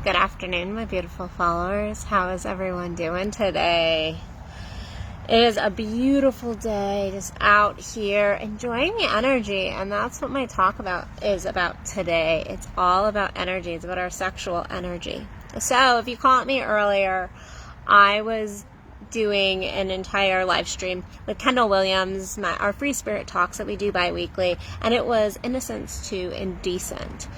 Good afternoon, my beautiful followers. How is everyone doing today? It is a beautiful day, just out here enjoying the energy, and that's what my talk is about today. It's all about energy. It's about our sexual energy. So if you caught me earlier, I was doing an entire live stream with Kendall Williams, our free spirit talks that we do bi-weekly, and it was Innocence to Indecent.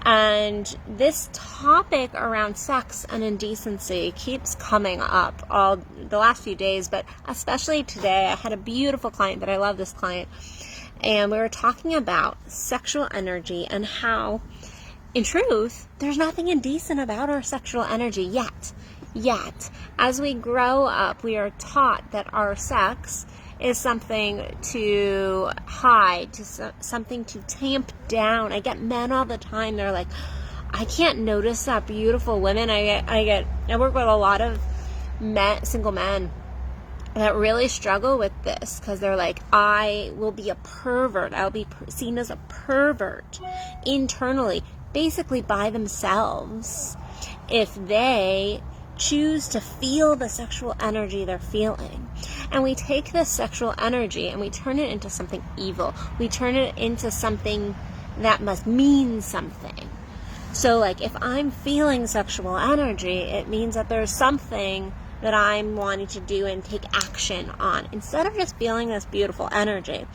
And this topic around sex and indecency keeps coming up all the last few days, but especially today. I had a beautiful client that I love this client, and we were talking about sexual energy and how, in truth, there's nothing indecent about our sexual energy yet. As we grow up, we are taught that our sex is something to hide, something to tamp down. I get men all the time, they're like, I can't notice that beautiful women. I work with a lot of single men that really struggle with this because they're like, I will be a pervert. I'll be seen as a pervert internally, basically by themselves, if they choose to feel the sexual energy they're feeling. And we take this sexual energy and we turn it into something evil. We turn it into something that must mean something. So like if I'm feeling sexual energy, it means that there's something that I'm wanting to do and take action on, instead of just feeling this beautiful energy.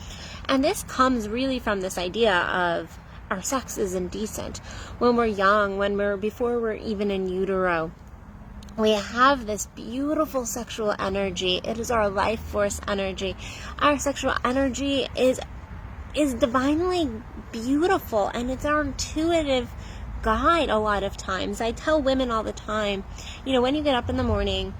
And this comes really from this idea of our sex is indecent. When we're young, before we're even in utero, we have this beautiful sexual energy. It is our life force energy. Our sexual energy is divinely beautiful, and it's our intuitive guide a lot of times. I tell women all the time, when you get up in the morning,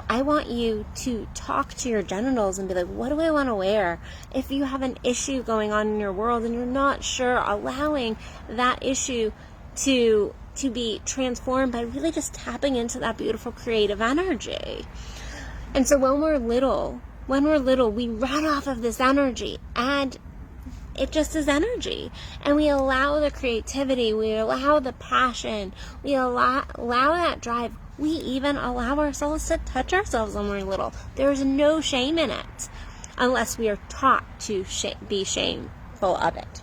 I want you to talk to your genitals and be like, what do I want to wear? If you have an issue going on in your world and you're not sure, allowing that issue to be transformed by really just tapping into that beautiful creative energy. And so when we're little, we run off of this energy, and it just is energy. And we allow the creativity, we allow the passion, we allow that drive. We even allow ourselves to touch ourselves when we're little. There's no shame in it, unless we are taught to be shameful of it.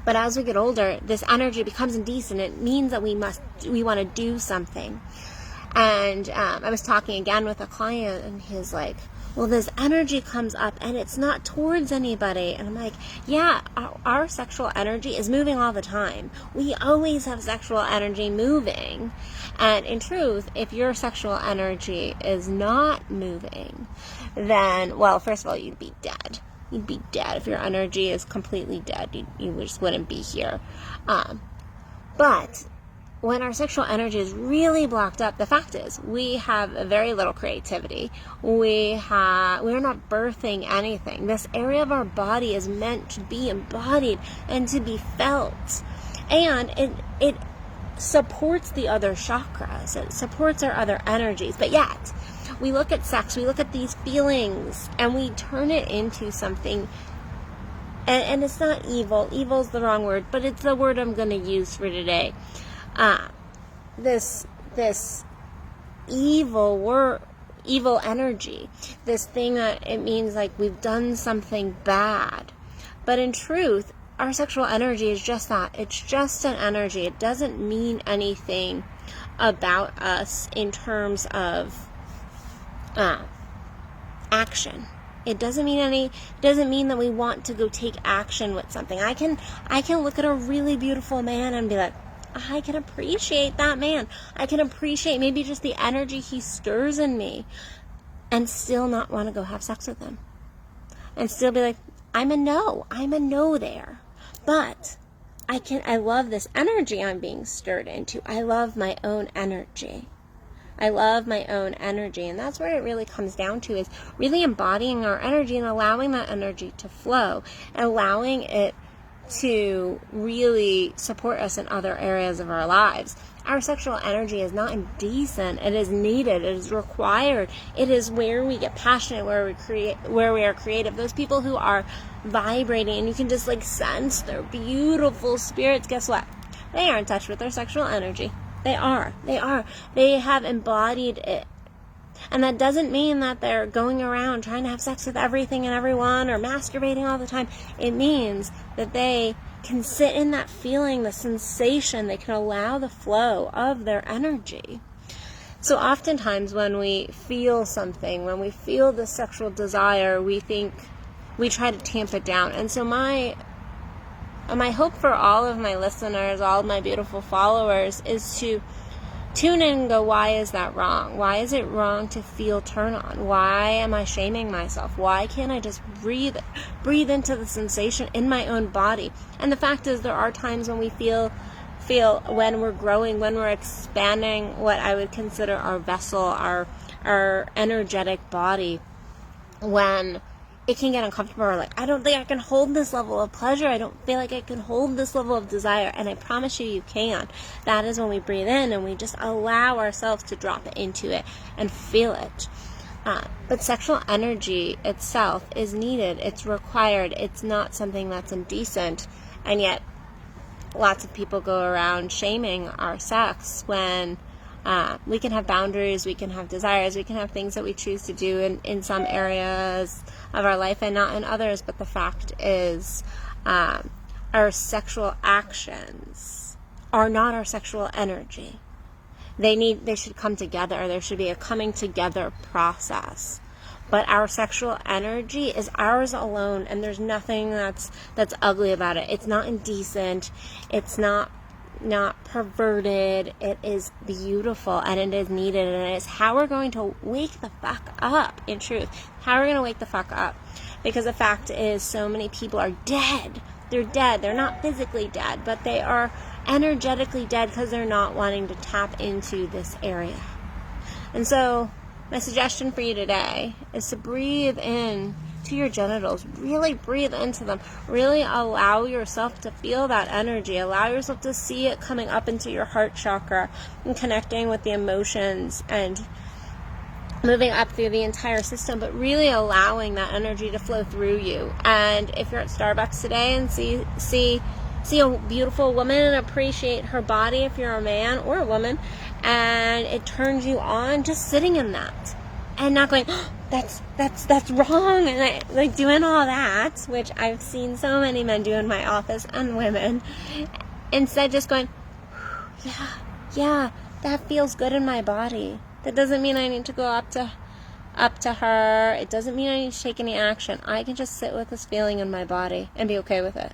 But as we get older, this energy becomes indecent. It means that we want to do something. And I was talking again with a client, and he's like, well, this energy comes up and it's not towards anybody. And I'm like, yeah, our sexual energy is moving all the time. We always have sexual energy moving. And in truth, if your sexual energy is not moving, then, well, first of all, you'd be dead. You'd be dead. If your energy is completely dead, you just wouldn't be here. But when our sexual energy is really blocked up, the fact is we have very little creativity. We're not birthing anything. This area of our body is meant to be embodied and to be felt. And it supports the other chakras. It supports our other energies. But yet, we look at sex, we look at these feelings, and we turn it into something, and it's not evil. Evil's the wrong word, but it's the word I'm going to use for today. This evil energy, this thing that it means like we've done something bad. But in truth, our sexual energy is just that. It's just an energy. It doesn't mean anything about us in terms of action. It doesn't mean that we want to go take action with something. I can look at a really beautiful man and be like, I can appreciate that man. I can appreciate maybe just the energy he stirs in me, and still not want to go have sex with him. And still be like, I'm a no there. But I love this energy I'm being stirred into. I love my own energy. And that's where it really comes down to, is really embodying our energy and allowing that energy to flow, and allowing it to really support us in other areas of our lives. Our sexual energy is not indecent. It is needed. It is required. It is where we get passionate, where we are creative. Those people who are vibrating and you can just sense their beautiful spirits, guess what? They are in touch with their sexual energy. They are. They have embodied it. And that doesn't mean that they're going around trying to have sex with everything and everyone or masturbating all the time. It means that they can sit in that feeling, the sensation. They can allow the flow of their energy. So oftentimes when we feel something, when we feel the sexual desire, we try to tamp it down. And so my hope for all of my listeners, all of my beautiful followers, is to tune in and go, why is that wrong? Why is it wrong to feel turn on? Why am I shaming myself? Why can't I just breathe into the sensation in my own body? And the fact is, there are times when we feel when we're growing, when we're expanding what I would consider our vessel, our energetic body, when it can get uncomfortable, or like, I don't think I can hold this level of pleasure. I don't feel like I can hold this level of desire. And I promise you can. That is when we breathe in and we just allow ourselves to drop into it and feel it. But sexual energy itself is needed. It's required. It's not something that's indecent. And yet, lots of people go around shaming our sex when we can have boundaries, we can have desires, we can have things that we choose to do in some areas of our life and not in others. But the fact is, our sexual actions are not our sexual energy. They should come together. There should be a coming together process. But our sexual energy is ours alone, and there's nothing that's ugly about it. It's not indecent. It's not perverted. It is beautiful, and it is needed, and it is how we're going to wake the fuck up, in truth. How we're going to wake the fuck up. Because the fact is, so many people are dead. They're dead. They're not physically dead, but they are energetically dead because they're not wanting to tap into this area. And so my suggestion for you today is to breathe in to your genitals. Really breathe into them. Really allow yourself to feel that energy. Allow yourself to see it coming up into your heart chakra and connecting with the emotions and moving up through the entire system, but really allowing that energy to flow through you. And if you're at Starbucks today and see a beautiful woman and appreciate her body, if you're a man or a woman, and it turns you on, just sitting in that and not going, oh, that's wrong, and like doing all that, which I've seen so many men do in my office, and women. Instead, just going, yeah, that feels good in my body. That doesn't mean I need to go up to her. It doesn't mean I need to take any action. I can just sit with this feeling in my body and be okay with it.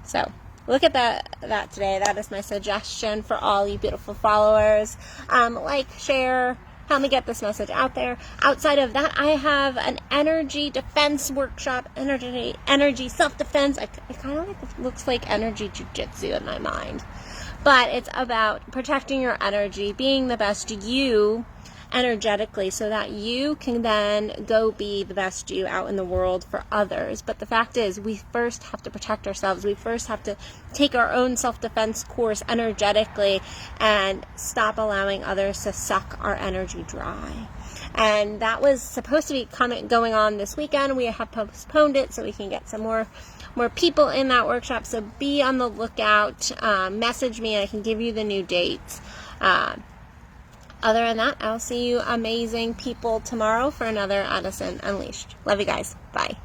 So look at that today. That is my suggestion for all you beautiful followers. Like, share, help me get this message out there. Outside of that, I have an energy defense workshop, energy self-defense. It kind of looks like energy jujitsu in my mind. But it's about protecting your energy, being the best you energetically, so that you can then go be the best you out in the world for others. But the fact is, we first have to protect ourselves. We first have to take our own self-defense course energetically and stop allowing others to suck our energy dry. And that was supposed to be going on this weekend. We have postponed it so we can get some more people in that workshop. So be on the lookout. Message me. I can give you the new dates. Other than that, I'll see you amazing people tomorrow for another Addison Unleashed. Love you guys. Bye.